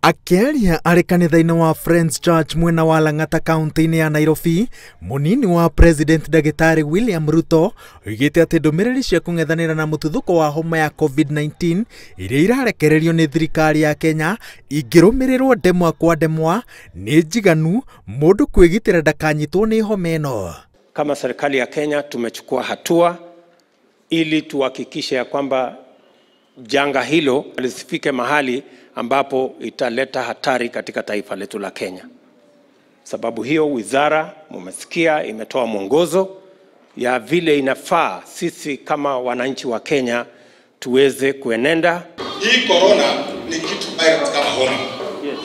Akiaria ari kanitha-ini wa Friends Church mwena wa Lang'ata kaunti-ini ya Nairobi, munini wa President Dagitari William Ruto oigite ati ndumiriri cia kung'ethanira na mututhuko wa homa ya COVID-19 iria irarekererio ni thirikari ya Kenya ingirumirirwo ndemwa kwa ndemwa ni njiganu mundu kwigitira ndakanyitwo ni homa ino. Kama serikali ya Kenya tumechukua hatua ili tuhakikishe ya kwamba janga hilo lisifike mahali ambapo italeta hatari katika taifa letu la Kenya. Sababu hiyo wizara mmesikia imetoa mwongozo ya vile inafaa sisi kama wananchi wa Kenya tuweze kuenenda. Hii corona ni kitu virus kama homa. Yes.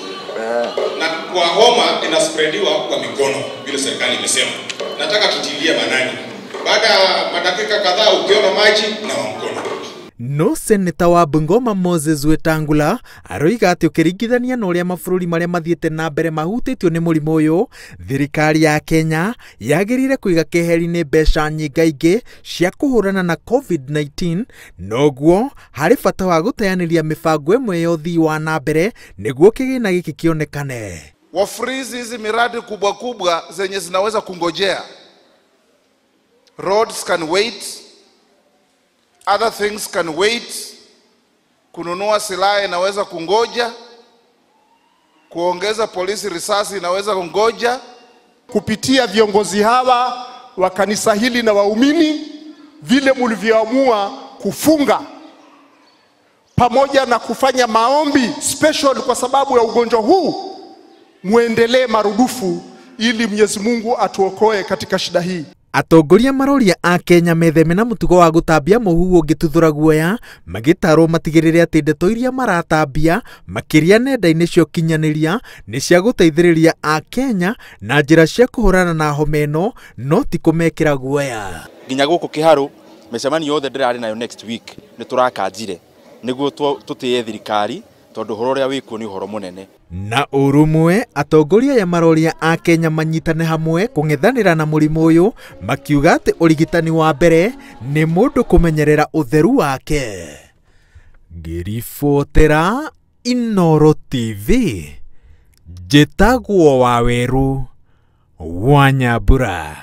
Na kwa homa inaspreadiwa kwa mikono vile serikali imesema. Nataka tutilie manani. Baada ya madakika kadhaa ukiona maji na mkono. No Seneta wa Bungoma Moses Wetangula aroiga ati ukiringithania na uria mabururi maria mathiete na mbere mahutitio ni murimu uyu, thirikari ya Kenya yagirire kuiga keheri-ini mbeca nyingaingi cia kuhurana na COVID-19, noguo hari bata wa gutayaniria mibango imwe ya uthii wa na mbere niguo kigina giki kionekane. Wafrizi hizi miradi kubwa kubwa zenye zinaweza kungojea. Roads can wait. Other things can wait. Kununua silaha inaweza kungoja. Kuongeza polisi risasi inaweza kungoja. Kupitia viongozi hawa wa kanisa hili na waumini, vile mlivyoamua kufunga pamoja na kufanya maombi special kwa sababu ya ugonjwa huu, muendelee marudufu ili Mwenyezi Mungu atuokoe katika shida hii. Atongoria maroria a Kenya metheme na mutugo wa gutambia muhu ungituthura guoya, magitarwo matigirire ati ndeto iria maratambia makiria nenda-ini cio kinyaniria ni cia guteithiriria a Kenya na njira cia kuhurana na homa ino, no ti kumekira guoya. Nginya guku kiharu mecemani yothe ndirari nayo next week ni turakanjire niguo tutie thirikari tondu horo ria wikuo ni horo munene. Na urumwe atongoria ya maroria a Kenya manyitane hamwe kung'ethanira na murimu uyu, makiuga ati urigitani wa mbere ni mundu kumenyerera utheru wake. Ngiribotera Inooro TV, njitagwo Waweru wa Nyambura.